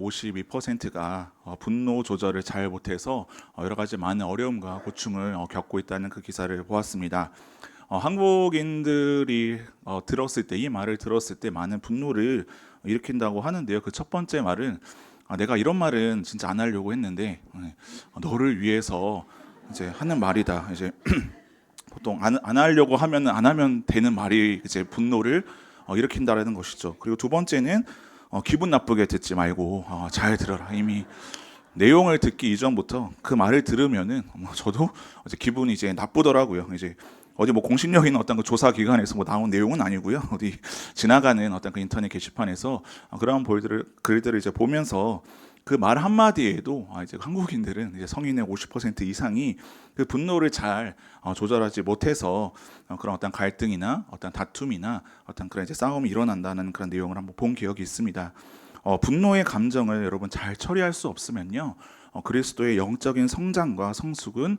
52%가 분노 조절을 잘 못해서 여러 가지 많은 어려움과 고충을 겪고 있다는 그 기사를 보았습니다. 한국인들이 들었을 때, 이 말을 들었을 때 많은 분노를 일으킨다고 하는데요. 그 첫 번째 말은 내가 이런 말은 진짜 안 하려고 했는데 너를 위해서 이제 하는 말이다. 이제 보통 안 하려고 하면 안 하면 되는 말이 이제 분노를 일으킨다라는 것이죠. 그리고 두 번째는 기분 나쁘게 듣지 말고 잘 들어라. 이미 내용을 듣기 이전부터 그 말을 들으면은 저도 이제 기분이 이제 나쁘더라고요. 이제 어디 뭐 공신력 있는 어떤 그 조사 기관에서 뭐 나온 내용은 아니고요. 어디 지나가는 어떤 그 인터넷 게시판에서 그런 글들을 이제 보면서 그 말 한마디에도 이제 한국인들은 이제 성인의 50% 이상이 그 분노를 잘 조절하지 못해서 그런 어떤 갈등이나 어떤 다툼이나 어떤 그런 이제 싸움이 일어난다는 그런 내용을 한번 본 기억이 있습니다. 분노의 감정을 여러분 잘 처리할 수 없으면요, 그리스도의 영적인 성장과 성숙은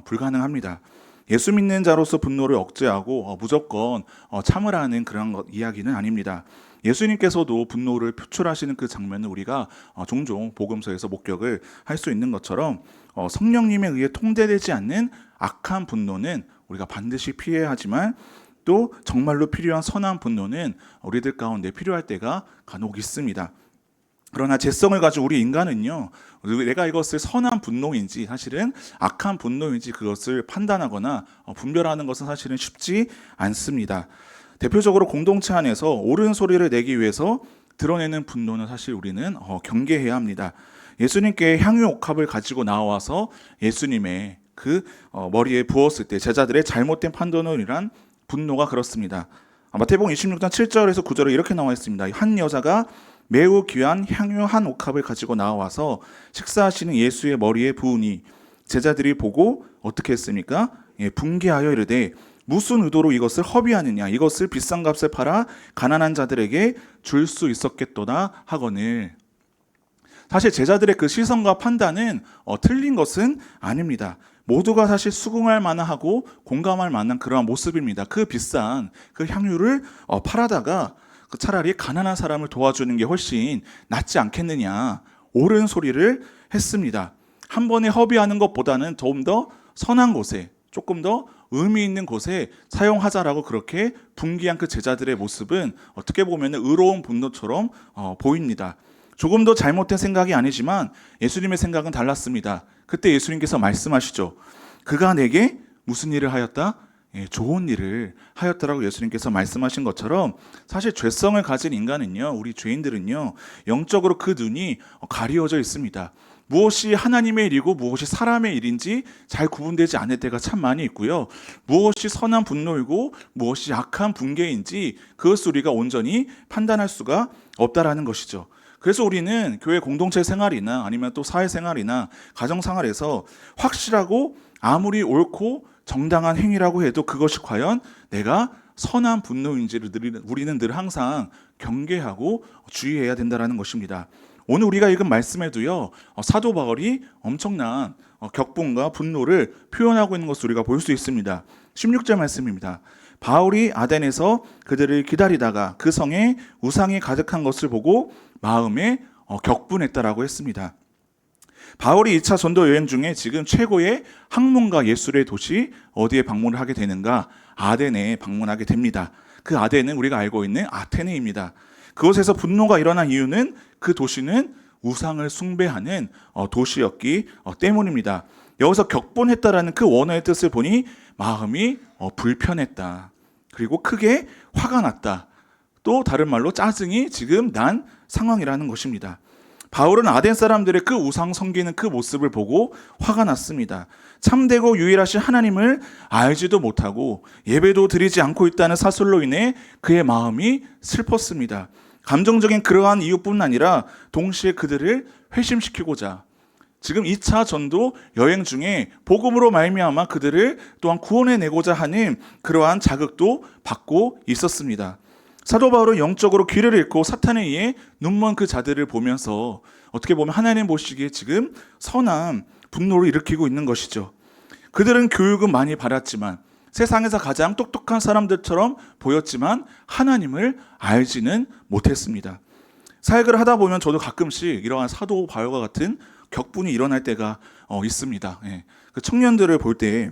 불가능합니다. 예수 믿는 자로서 분노를 억제하고 무조건 참으라는 그런 이야기는 아닙니다. 예수님께서도 분노를 표출하시는 그 장면을 우리가 종종 복음서에서 목격을 할 수 있는 것처럼 성령님에 의해 통제되지 않는 악한 분노는 우리가 반드시 피해야 하지만 또 정말로 필요한 선한 분노는 우리들 가운데 필요할 때가 간혹 있습니다. 그러나 죄성을 가진 우리 인간은요, 내가 이것을 선한 분노인지 사실은 악한 분노인지 그것을 판단하거나 분별하는 것은 사실은 쉽지 않습니다. 대표적으로 공동체 안에서 옳은 소리를 내기 위해서 드러내는 분노는 사실 우리는 경계해야 합니다. 예수님께 향유 옥합을 가지고 나와서 예수님의 그 머리에 부었을 때 제자들의 잘못된 판단으로 인한 분노가 그렇습니다. 마태복음 26장 7절에서 9절에 이렇게 나와 있습니다. 한 여자가 매우 귀한 향유 한 옥합을 가지고 나와서 식사하시는 예수의 머리에 부으니 제자들이 보고 어떻게 했습니까? 분개하여 이르되 무슨 의도로 이것을 허비하느냐, 이것을 비싼 값에 팔아 가난한 자들에게 줄 수 있었겠도다 하거늘. 사실 제자들의 그 시선과 판단은 틀린 것은 아닙니다. 모두가 사실 수긍할 만하고 공감할 만한 그러한 모습입니다. 그 비싼 그 향유를 팔아다가 차라리 가난한 사람을 도와주는 게 훨씬 낫지 않겠느냐, 옳은 소리를 했습니다. 한 번에 허비하는 것보다는 좀 더 선한 곳에, 조금 더 의미 있는 곳에 사용하자라고 그렇게 분기한 그 제자들의 모습은 어떻게 보면 의로운 분노처럼 보입니다. 조금 더 잘못된 생각이 아니지만 예수님의 생각은 달랐습니다. 그때 예수님께서 말씀하시죠. 그가 내게 무슨 일을 하였다? 좋은 일을 하였다라고 예수님께서 말씀하신 것처럼 사실 죄성을 가진 인간은요, 우리 죄인들은요, 영적으로 그 눈이 가리워져 있습니다. 무엇이 하나님의 일이고 무엇이 사람의 일인지 잘 구분되지 않을 때가 참 많이 있고요. 무엇이 선한 분노이고 무엇이 악한 분개인지 그것을 우리가 온전히 판단할 수가 없다라는 것이죠. 그래서 우리는 교회 공동체 생활이나 아니면 또 사회생활이나 가정생활에서 확실하고 아무리 옳고 정당한 행위라고 해도 그것이 과연 내가 선한 분노인지를 우리는 늘 항상 경계하고 주의해야 된다는 것입니다. 오늘 우리가 읽은 말씀에도요, 사도 바울이 엄청난 격분과 분노를 표현하고 있는 것을 우리가 볼 수 있습니다. 16절 말씀입니다. 바울이 아덴에서 그들을 기다리다가 그 성에 우상이 가득한 것을 보고 마음에 격분했다라고 했습니다. 바울이 2차 전도 여행 중에 지금 최고의 학문과 예술의 도시 어디에 방문을 하게 되는가? 아덴에 방문하게 됩니다. 그 아덴은 우리가 알고 있는 아테네입니다. 그곳에서 분노가 일어난 이유는 그 도시는 우상을 숭배하는 도시였기 때문입니다. 여기서 격분했다라는 그 원어의 뜻을 보니 마음이 불편했다. 그리고 크게 화가 났다. 또 다른 말로 짜증이 지금 난 상황이라는 것입니다. 바울은 아덴 사람들의 그 우상 섬기는 그 모습을 보고 화가 났습니다. 참되고 유일하신 하나님을 알지도 못하고 예배도 드리지 않고 있다는 사실로 인해 그의 마음이 슬펐습니다. 감정적인 그러한 이유뿐 아니라 동시에 그들을 회심시키고자 지금 2차 전도 여행 중에 복음으로 말미암아 그들을 또한 구원해내고자 하는 그러한 자극도 받고 있었습니다. 사도 바울은 영적으로 귀를 잃고 사탄에 의해 눈먼 그 자들을 보면서 어떻게 보면 하나님 보시기에 지금 선한 분노를 일으키고 있는 것이죠. 그들은 교육은 많이 받았지만 세상에서 가장 똑똑한 사람들처럼 보였지만 하나님을 알지는 못했습니다. 사역을 하다 보면 저도 가끔씩 이러한 사도 바울과 같은 격분이 일어날 때가 있습니다. 예. 그 청년들을 볼 때,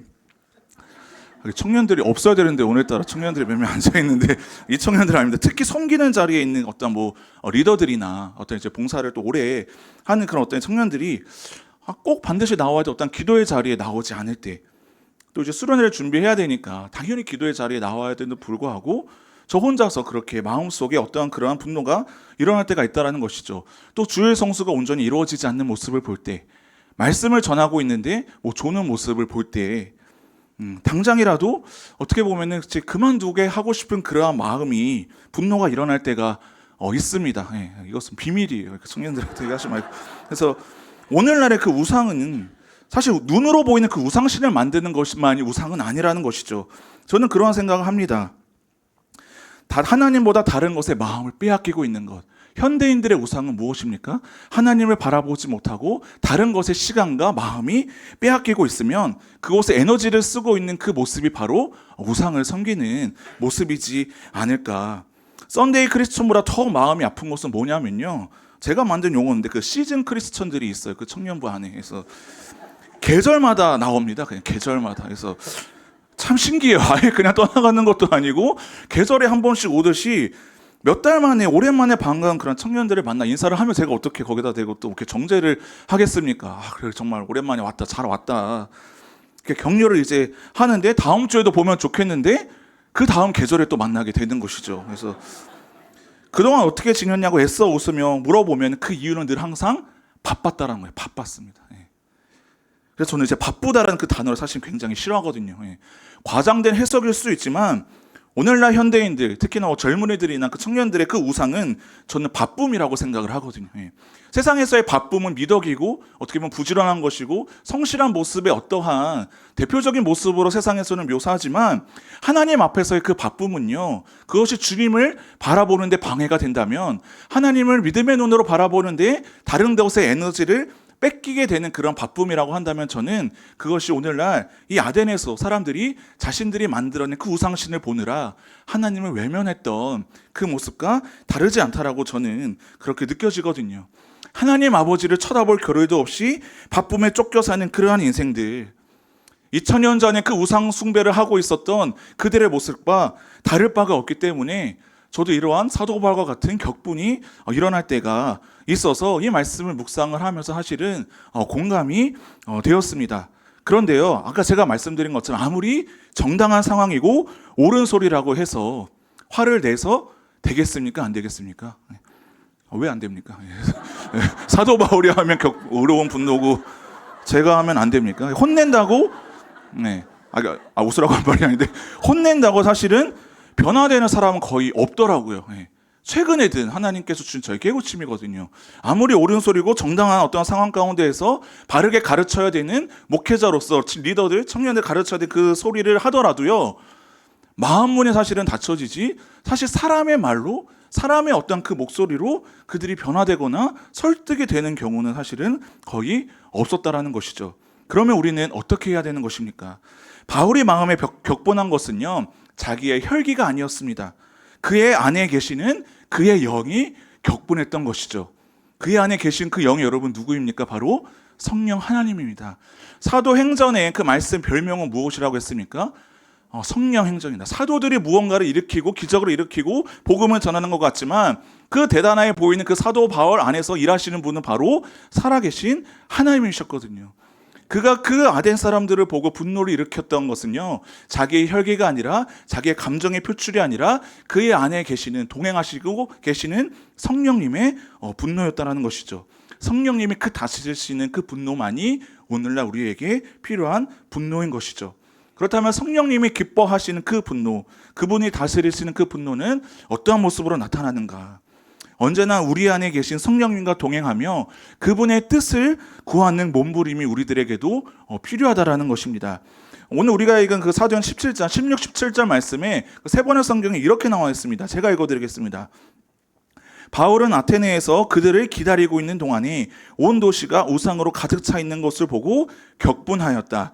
청년들이 없어야 되는데 오늘따라 청년들이 몇 명 앉아 있는데 이 청년들 아닙니다. 특히 섬기는 자리에 있는 어떤 리더들이나 어떤 이제 봉사를 또 오래 하는 그런 어떤 청년들이 꼭 반드시 나와야 돼 어떤 기도의 자리에 나오지 않을 때, 또 이제 수련회를 준비해야 되니까 당연히 기도의 자리에 나와야 되는데 불구하고 저 혼자서 그렇게 마음속에 어떠한 그러한 분노가 일어날 때가 있다는 것이죠. 또 주의 성수가 온전히 이루어지지 않는 모습을 볼 때, 말씀을 전하고 있는데 조는 모습을 볼 때, 당장이라도 어떻게 보면은 그만두게 하고 싶은 그러한 마음이, 분노가 일어날 때가 있습니다. 예, 이것은 비밀이에요. 청년들한테 얘기하지 말고. 그래서 오늘날의 그 우상은 사실 눈으로 보이는 그 우상신을 만드는 것만이 우상은 아니라는 것이죠. 저는 그러한 생각을 합니다. 하나님보다 다른 것에 마음을 빼앗기고 있는 것. 현대인들의 우상은 무엇입니까? 하나님을 바라보지 못하고 다른 것에 시간과 마음이 빼앗기고 있으면 그곳에 에너지를 쓰고 있는 그 모습이 바로 우상을 섬기는 모습이지 않을까. 썬데이 크리스천보다 더 마음이 아픈 것은 뭐냐면요, 제가 만든 용어인데 그 시즌 크리스천들이 있어요. 그 청년부 안에. 그래서 계절마다 나옵니다. 그냥 계절마다. 그래서 참 신기해요. 아예 그냥 떠나가는 것도 아니고 계절에 한 번씩 오듯이 몇 달 만에 오랜만에 반가운 그런 청년들을 만나 인사를 하면 제가 어떻게 거기다 대고 또 이렇게 정죄를 하겠습니까? 그래 정말 오랜만에 왔다, 잘 왔다. 이렇게 격려를 이제 하는데 다음 주에도 보면 좋겠는데 그 다음 계절에 또 만나게 되는 것이죠. 그래서 그동안 어떻게 지냈냐고 애써 웃으며 물어보면 그 이유는 늘 항상 바빴다라는 거예요. 바빴습니다. 그래서 저는 이제 바쁘다라는 그 단어를 사실 굉장히 싫어하거든요. 과장된 해석일 수 있지만 오늘날 현대인들, 특히나 젊은이들이나 그 청년들의 그 우상은 저는 바쁨이라고 생각을 하거든요. 세상에서의 바쁨은 미덕이고 어떻게 보면 부지런한 것이고 성실한 모습의 어떠한 대표적인 모습으로 세상에서는 묘사하지만 하나님 앞에서의 그 바쁨은요, 그것이 주님을 바라보는데 방해가 된다면, 하나님을 믿음의 눈으로 바라보는데 다른 곳의 에너지를 뺏기게 되는 그런 바쁨이라고 한다면 저는 그것이 오늘날 이 아덴에서 사람들이 자신들이 만들어낸 그 우상신을 보느라 하나님을 외면했던 그 모습과 다르지 않다라고 저는 그렇게 느껴지거든요. 하나님 아버지를 쳐다볼 겨를도 없이 바쁨에 쫓겨 사는 그러한 인생들, 2000년 전에 그 우상 숭배를 하고 있었던 그들의 모습과 다를 바가 없기 때문에 저도 이러한 사도 바울과 같은 격분이 일어날 때가 있어서 이 말씀을 묵상을 하면서 사실은 공감이 되었습니다. 그런데요, 아까 제가 말씀드린 것처럼 아무리 정당한 상황이고 옳은 소리라고 해서 화를 내서 되겠습니까? 안 되겠습니까? 왜 안 됩니까? 사도 바울이 하면 어려운 분노고 제가 하면 안 됩니까? 혼낸다고? 웃으라고 한 말이 아닌데 혼낸다고 사실은 변화되는 사람은 거의 없더라고요. 최근에 든 하나님께서 주신 저희 깨우침이거든요. 아무리 옳은 소리고 정당한 어떤 상황 가운데에서 바르게 가르쳐야 되는 목회자로서 리더들, 청년들 가르쳐야 되는 그 소리를 하더라도요, 마음문이 사실은 닫혀지지, 사실 사람의 말로, 사람의 어떤 그 목소리로 그들이 변화되거나 설득이 되는 경우는 사실은 거의 없었다라는 것이죠. 그러면 우리는 어떻게 해야 되는 것입니까? 바울이 마음에 격분한 것은요, 자기의 혈기가 아니었습니다. 그의 안에 계시는 그의 영이 격분했던 것이죠. 그의 안에 계신 그 영이 여러분 누구입니까? 바로 성령 하나님입니다. 사도행전의 그 말씀 별명은 무엇이라고 했습니까? 성령 행전이다. 사도들이 무언가를 일으키고 기적을 일으키고 복음을 전하는 것 같지만 그 대단해 보이는 그 사도 바울 안에서 일하시는 분은 바로 살아계신 하나님이셨거든요. 그가 그 아덴 사람들을 보고 분노를 일으켰던 것은요, 자기의 혈기가 아니라 자기의 감정의 표출이 아니라 그의 안에 계시는, 동행하시고 계시는 성령님의 분노였다는 것이죠. 성령님이 그 다스리시는 그 분노만이 오늘날 우리에게 필요한 분노인 것이죠. 그렇다면 성령님이 기뻐하시는 그 분노, 그분이 다스리시는 그 분노는 어떠한 모습으로 나타나는가? 언제나 우리 안에 계신 성령님과 동행하며 그분의 뜻을 구하는 몸부림이 우리들에게도 필요하다라는 것입니다. 오늘 우리가 읽은 그 사도행 17장, 16, 17절 말씀에 세 번의 성경에 이렇게 나와 있습니다. 제가 읽어드리겠습니다. 바울은 아테네에서 그들을 기다리고 있는 동안에 온 도시가 우상으로 가득 차 있는 것을 보고 격분하였다.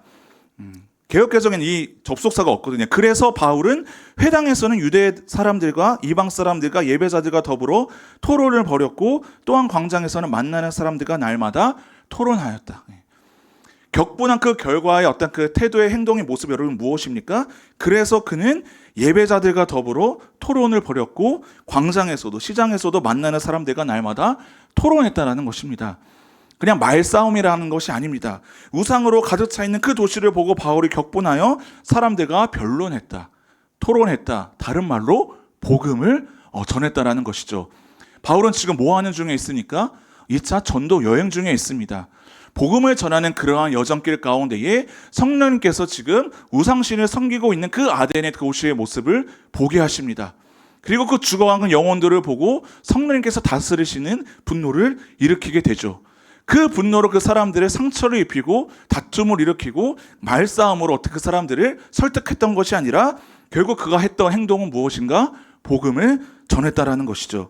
개역개정에는 이 접속사가 없거든요. 그래서 바울은 회당에서는 유대 사람들과 이방 사람들과 예배자들과 더불어 토론을 벌였고 또한 광장에서는 만나는 사람들과 날마다 토론하였다. 격분한 그 결과의 어떤 그 태도의 행동의 모습 여러분 무엇입니까? 그래서 그는 예배자들과 더불어 토론을 벌였고 광장에서도 시장에서도 만나는 사람들과 날마다 토론했다라는 것입니다. 그냥 말싸움이라는 것이 아닙니다. 우상으로 가득 차 있는 그 도시를 보고 바울이 격분하여 사람들과 변론했다, 토론했다. 다른 말로 복음을 전했다라는 것이죠. 바울은 지금 뭐 하는 중에 있으니까 2차 전도 여행 중에 있습니다. 복음을 전하는 그러한 여정길 가운데에 성령님께서 지금 우상신을 섬기고 있는 그 아덴의 도시의 모습을 보게 하십니다. 그리고 그 죽어가는 영혼들을 보고 성령님께서 다스리시는 분노를 일으키게 되죠. 그 분노로 그 사람들의 상처를 입히고 다툼을 일으키고 말싸움으로 어떻게 그 사람들을 설득했던 것이 아니라 결국 그가 했던 행동은 무엇인가? 복음을 전했다라는 것이죠.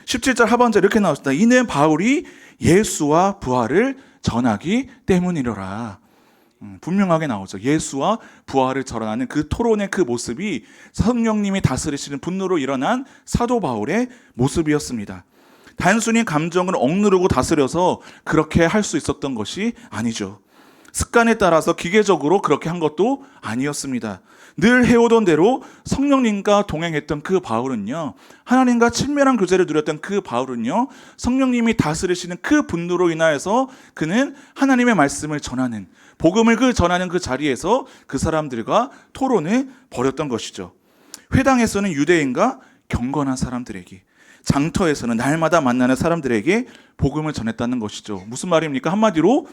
17절 하반절에 이렇게 나왔습니다. 이는 바울이 예수와 부활을 전하기 때문이로라. 분명하게 나오죠. 예수와 부활을 전하는 그 토론의 그 모습이 성령님이 다스리시는 분노로 일어난 사도 바울의 모습이었습니다. 단순히 감정을 억누르고 다스려서 그렇게 할 수 있었던 것이 아니죠. 습관에 따라서 기계적으로 그렇게 한 것도 아니었습니다. 늘 해오던 대로 성령님과 동행했던 그 바울은요, 하나님과 친밀한 교제를 누렸던 그 바울은요, 성령님이 다스리시는 그 분노로 인하여서 그는 하나님의 말씀을 전하는, 복음을 전하는 그 자리에서 그 사람들과 토론을 벌였던 것이죠. 회당에서는 유대인과 경건한 사람들에게, 장터에서는 날마다 만나는 사람들에게 복음을 전했다는 것이죠. 무슨 말입니까? 한마디로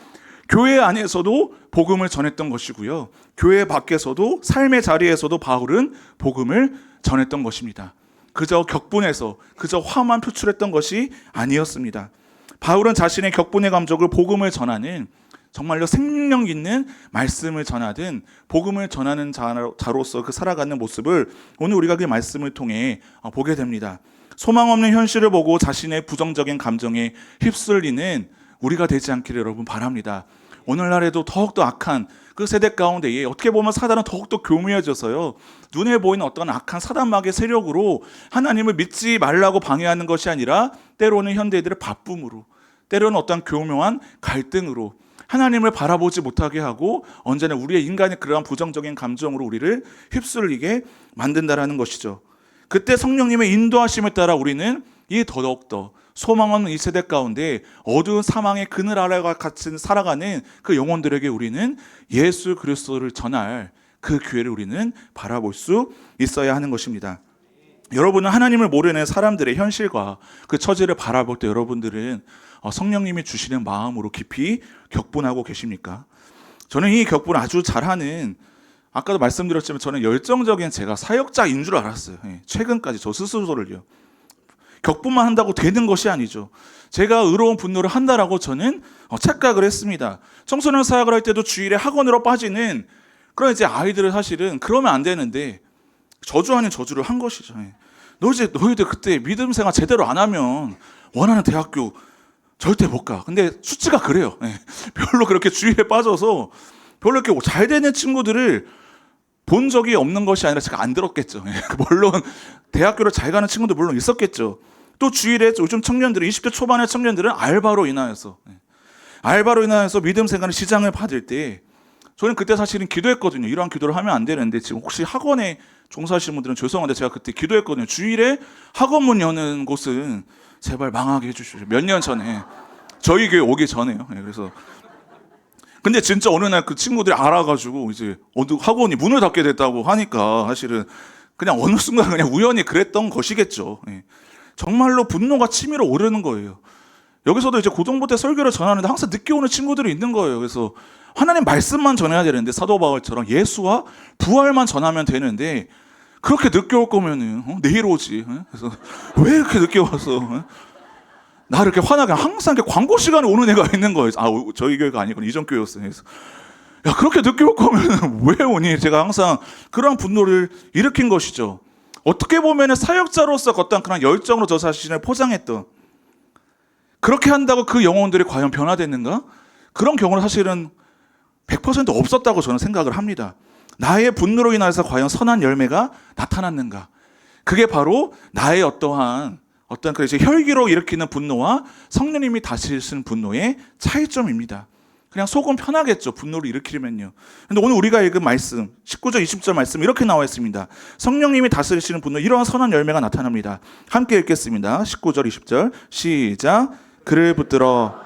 교회 안에서도 복음을 전했던 것이고요, 교회 밖에서도 삶의 자리에서도 바울은 복음을 전했던 것입니다. 그저 격분해서 그저 화만 표출했던 것이 아니었습니다. 바울은 자신의 격분의 감정을 복음을 전하는, 정말로 생명 있는 말씀을 전하든 복음을 전하는 자로서 그 살아가는 모습을 오늘 우리가 그 말씀을 통해 보게 됩니다. 소망 없는 현실을 보고 자신의 부정적인 감정에 휩쓸리는 우리가 되지 않기를 여러분 바랍니다. 오늘날에도 더욱더 악한 그 세대 가운데에 어떻게 보면 사단은 더욱더 교묘해져서요, 눈에 보이는 어떤 악한 사단막의 세력으로 하나님을 믿지 말라고 방해하는 것이 아니라 때로는 현대인들의 바쁨으로, 때로는 어떤 교묘한 갈등으로 하나님을 바라보지 못하게 하고 언제나 우리의 인간의 그러한 부정적인 감정으로 우리를 휩쓸리게 만든다라는 것이죠. 그때 성령님의 인도하심에 따라 우리는 이 더욱더 소망 없는 이 세대 가운데 어두운 사망의 그늘 아래와 같이 살아가는 그 영혼들에게 우리는 예수 그리스도를 전할 그 기회를 우리는 바라볼 수 있어야 하는 것입니다. 여러분은 하나님을 모르는 사람들의 현실과 그 처지를 바라볼 때 여러분들은 성령님이 주시는 마음으로 깊이 격분하고 계십니까? 저는 이 격분을 아주 잘하는, 아까도 말씀드렸지만 저는 열정적인 제가 사역자인 줄 알았어요. 최근까지 저 스스로를요. 격분만 한다고 되는 것이 아니죠. 제가 의로운 분노를 한다라고 저는 착각을 했습니다. 청소년 사역을 할 때도 주일에 학원으로 빠지는 그런 이제 아이들을 사실은 그러면 안 되는데 저주 아닌 저주를 한 것이죠. 너희들 그때 믿음 생활 제대로 안 하면 원하는 대학교 절대 못 가. 근데 수치가 그래요. 별로 그렇게 주일에 빠져서 별로 이렇게 잘 되는 친구들을 본 적이 없는 것이 아니라 제가 안 들었겠죠. 물론 대학교를 잘 가는 친구도 물론 있었겠죠. 또 주일에 요즘 청년들은 20대 초반의 청년들은 알바로 인하여서 믿음 생활의 시장을 받을 때 저는 그때 사실은 기도했거든요. 이러한 기도를 하면 안 되는데 지금 혹시 학원에 종사하시는 분들은 죄송한데 제가 그때 기도했거든요. 주일에 학원문 여는 곳은 제발 망하게 해주십시오. 몇 년 전에 저희 교회 오기 전에요. 그래서 근데 진짜 어느 날 그 친구들이 알아가지고 이제 학원이 문을 닫게 됐다고 하니까 사실은 그냥 어느 순간 그냥 우연히 그랬던 것이겠죠. 정말로 분노가 치밀어 오르는 거예요. 여기서도 이제 고등부 때 설교를 전하는데 항상 늦게 오는 친구들이 있는 거예요. 그래서 하나님 말씀만 전해야 되는데 사도 바울처럼 예수와 부활만 전하면 되는데 그렇게 늦게 올 거면은 내일 오지. 그래서 왜 이렇게 늦게 와서 나 이렇게 화나게 항상 이렇게 광고 시간에 오는 애가 있는 거예요. 저희 교회가 아니고 이전 교회였어요. 그래서 야, 그렇게 늦게 올 거면 왜 오니? 제가 항상 그런 분노를 일으킨 것이죠. 어떻게 보면 사역자로서 어떤 그런 열정으로 저 자신을 포장했던, 그렇게 한다고 그 영혼들이 과연 변화됐는가? 그런 경우는 사실은 100% 없었다고 저는 생각을 합니다. 나의 분노로 인해서 과연 선한 열매가 나타났는가? 그게 바로 나의 어떤 그 이제 혈기로 일으키는 분노와 성령님이 다스리시는 분노의 차이점입니다. 그냥 속은 편하겠죠. 분노를 일으키려면요. 근데 오늘 우리가 읽은 말씀 19절 20절 말씀 이렇게 나와 있습니다. 성령님이 다스리시는 분노, 이러한 선한 열매가 나타납니다. 함께 읽겠습니다. 19절 20절 시작. 그를 붙들어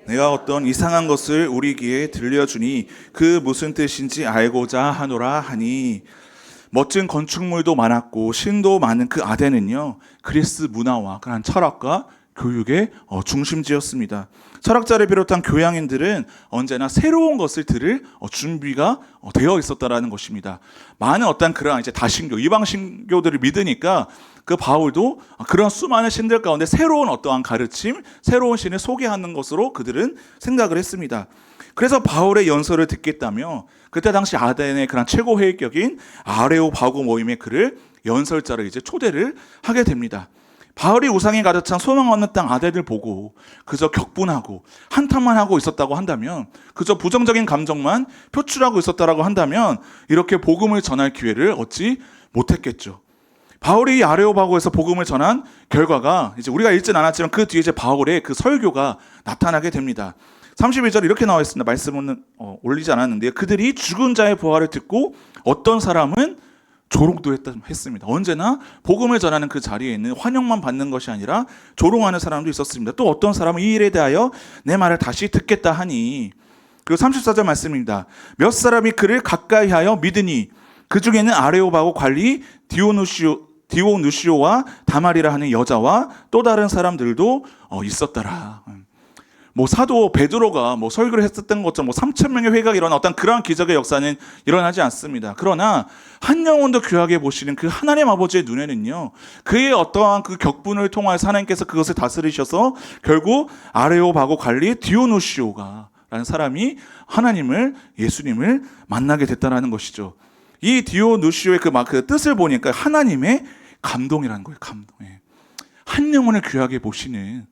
내가 어떤 이상한 것을 우리 귀에 들려주니 그 무슨 뜻인지 알고자 하노라 하니. 멋진 건축물도 많았고 신도 많은 그 아덴은요, 그리스 문화와 그런 철학과 교육의 중심지였습니다. 철학자를 비롯한 교양인들은 언제나 새로운 것을 들을 준비가 되어 있었다라는 것입니다. 많은 어떤 그런 이제 다신교, 이방 신교들을 믿으니까 그 바울도 그런 수많은 신들 가운데 새로운 어떠한 가르침, 새로운 신을 소개하는 것으로 그들은 생각을 했습니다. 그래서 바울의 연설을 듣겠다며 그때 당시 아덴의 그런 최고 회의격인 아레오바고 모임에 그를 연설자를 이제 초대를 하게 됩니다. 바울이 우상에 가득 찬 소망 없는 땅 아덴을 보고 그저 격분하고 한탄만 하고 있었다고 한다면, 그저 부정적인 감정만 표출하고 있었다라고 한다면 이렇게 복음을 전할 기회를 얻지 못했겠죠. 바울이 아레오바고에서 복음을 전한 결과가 이제 우리가 읽진 않았지만 그 뒤에 이제 바울의 그 설교가 나타나게 됩니다. 32절 이렇게 나와 있습니다. 말씀은 올리지 않았는데요. 그들이 죽은 자의 부활을 듣고 어떤 사람은 조롱도 했습니다. 언제나 복음을 전하는 그 자리에 있는 환영만 받는 것이 아니라 조롱하는 사람도 있었습니다. 또 어떤 사람은 이 일에 대하여 내 말을 다시 듣겠다 하니. 그리고 34절 말씀입니다. 몇 사람이 그를 가까이 하여 믿으니 그 중에는 아레오바고 관리 디오누시오와 다말이라 하는 여자와 또 다른 사람들도 있었더라. 사도 베드로가 설교를 했었던 것처럼 3,000명의 회개가 일어나 어떤 그러한 기적의 역사는 일어나지 않습니다. 그러나 한 영혼도 귀하게 보시는 그 하나님 아버지의 눈에는요, 그의 어떠한 그 격분을 통하여서 하나님께서 그것을 다스리셔서 결국 아레오바고 관리 디오누시오가 라는 사람이 하나님을, 예수님을 만나게 됐다는 것이죠. 이 디오누시오의 그 뜻을 보니까 하나님의 감동이라는 거예요. 감동. 한 영혼을 귀하게 보시는,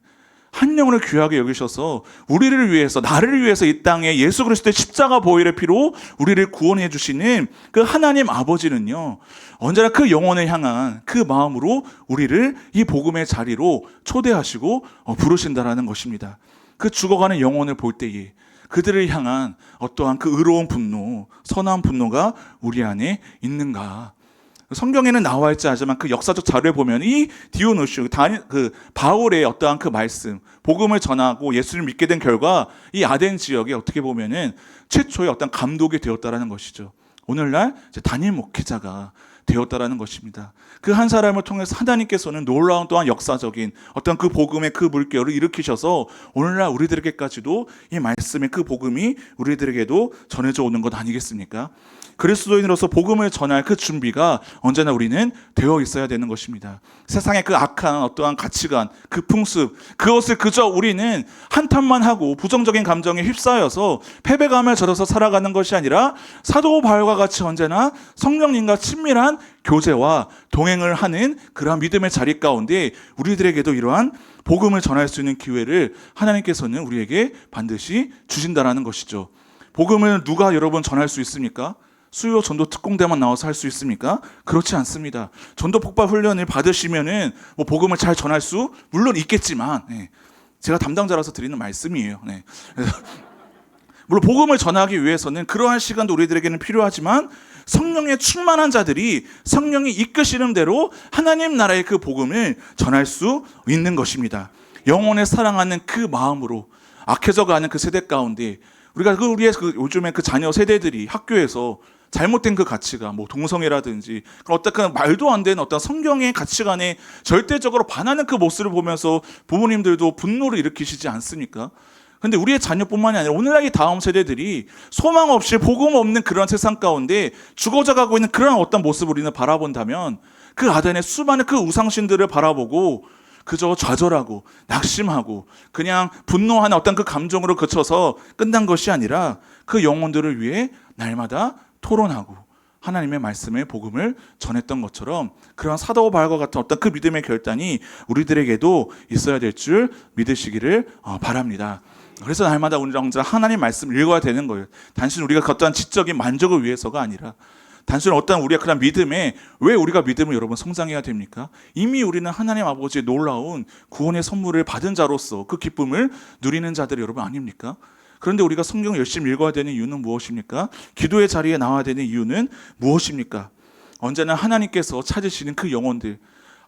한 영혼을 귀하게 여기셔서 우리를 위해서, 나를 위해서 이 땅에 예수 그리스도의 십자가 보혈의 피로 우리를 구원해 주시는 그 하나님 아버지는요, 언제나 그 영혼을 향한 그 마음으로 우리를 이 복음의 자리로 초대하시고 부르신다라는 것입니다. 그 죽어가는 영혼을 볼 때에 그들을 향한 어떠한 그 의로운 분노, 선한 분노가 우리 안에 있는가. 성경에는 나와 있지 않지만 그 역사적 자료에 보면 이 디오누시오, 그 바울의 어떠한 그 말씀, 복음을 전하고 예수를 믿게 된 결과 이 아덴 지역에 어떻게 보면은 최초의 어떤 감독이 되었다라는 것이죠. 오늘날 담임 목회자가 되었다라는 것입니다. 그 한 사람을 통해서 하나님께서는 놀라운 또한 역사적인 어떤 그 복음의 그 물결을 일으키셔서 오늘날 우리들에게까지도 이 말씀의 그 복음이 우리들에게도 전해져 오는 것 아니겠습니까? 그리스도인으로서 복음을 전할 그 준비가 언제나 우리는 되어 있어야 되는 것입니다. 세상의 그 악한 어떠한 가치관, 그 풍습, 그것을 그저 우리는 한탄만 하고 부정적인 감정에 휩싸여서 패배감을 젖어서 살아가는 것이 아니라 사도 바울과 같이 언제나 성령님과 친밀한 교제와 동행을 하는 그러한 믿음의 자리 가운데 우리들에게도 이러한 복음을 전할 수 있는 기회를 하나님께서는 우리에게 반드시 주신다라는 것이죠. 복음을 누가 여러분 전할 수 있습니까? 수요 전도 특공대만 나와서 할 수 있습니까? 그렇지 않습니다. 전도 폭발 훈련을 받으시면은 복음을 잘 전할 수 물론 있겠지만, 제가 담당자라서 드리는 말씀이에요. 물론 복음을 전하기 위해서는 그러한 시간도 우리들에게는 필요하지만 성령에 충만한 자들이 성령이 이끄시는 대로 하나님 나라의 그 복음을 전할 수 있는 것입니다. 영혼을 사랑하는 그 마음으로 악해져가는 그 세대 가운데 우리가 우리의 요즘에 그 자녀 세대들이 학교에서 잘못된 그 가치가 동성애라든지 어떤 말도 안 되는 어떤 성경의 가치관에 절대적으로 반하는 그 모습을 보면서 부모님들도 분노를 일으키시지 않습니까? 근데 우리의 자녀뿐만이 아니라 오늘날 이 다음 세대들이 소망 없이 복음 없는 그런 세상 가운데 죽어져 가고 있는 그런 어떤 모습을 우리는 바라본다면 그 아덴의 수많은 그 우상신들을 바라보고 그저 좌절하고 낙심하고 그냥 분노하는 어떤 그 감정으로 그쳐서 끝난 것이 아니라 그 영혼들을 위해 날마다 토론하고 하나님의 말씀의 복음을 전했던 것처럼 그런 사도 바울과 같은 어떤 그 믿음의 결단이 우리들에게도 있어야 될 줄 믿으시기를 바랍니다. 그래서 날마다 우리가 언제나 하나님 말씀을 읽어야 되는 거예요. 단순히 우리가 어떠한 지적인 만족을 위해서가 아니라, 단순히 어떤 우리가 그런 믿음에, 왜 우리가 믿음을 여러분 성장해야 됩니까? 이미 우리는 하나님 아버지의 놀라운 구원의 선물을 받은 자로서 그 기쁨을 누리는 자들이 여러분 아닙니까? 그런데 우리가 성경을 열심히 읽어야 되는 이유는 무엇입니까? 기도의 자리에 나와야 되는 이유는 무엇입니까? 언제나 하나님께서 찾으시는 그 영혼들,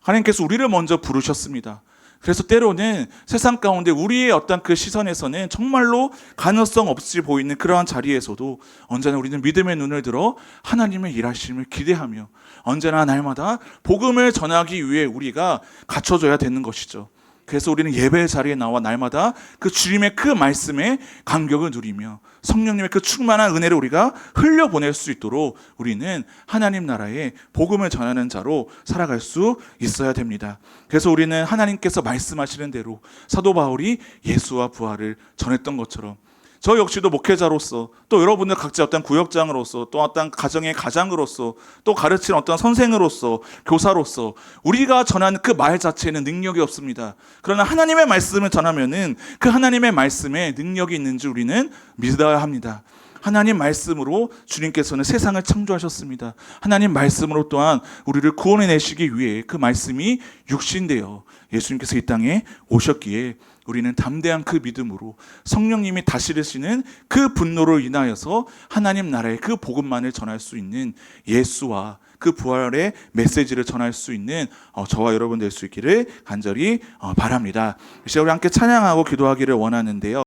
하나님께서 우리를 먼저 부르셨습니다. 그래서 때로는 세상 가운데 우리의 어떤 그 시선에서는 정말로 가능성 없이 보이는 그러한 자리에서도 언제나 우리는 믿음의 눈을 들어 하나님의 일하심을 기대하며 언제나 날마다 복음을 전하기 위해 우리가 갖춰져야 되는 것이죠. 그래서 우리는 예배의 자리에 나와 날마다 그 주님의 그 말씀에 감격을 누리며 성령님의 그 충만한 은혜를 우리가 흘려보낼 수 있도록 우리는 하나님 나라의 복음을 전하는 자로 살아갈 수 있어야 됩니다. 그래서 우리는 하나님께서 말씀하시는 대로 사도 바울이 예수와 부활을 전했던 것처럼 저 역시도 목회자로서, 또 여러분들 각자 어떤 구역장으로서, 또 어떤 가정의 가장으로서, 또 가르치는 어떤 선생으로서, 교사로서 우리가 전하는 그 말 자체에는 능력이 없습니다. 그러나 하나님의 말씀을 전하면은 그 하나님의 말씀에 능력이 있는지 우리는 믿어야 합니다. 하나님 말씀으로 주님께서는 세상을 창조하셨습니다. 하나님 말씀으로 또한 우리를 구원해내시기 위해 그 말씀이 육신되어 예수님께서 이 땅에 오셨기에 우리는 담대한 그 믿음으로 성령님이 다스리시는 그 분노로 인하여서 하나님 나라의 그 복음만을 전할 수 있는 예수와 그 부활의 메시지를 전할 수 있는 저와 여러분 될 수 있기를 간절히 바랍니다. 이제 우리 함께 찬양하고 기도하기를 원하는데요.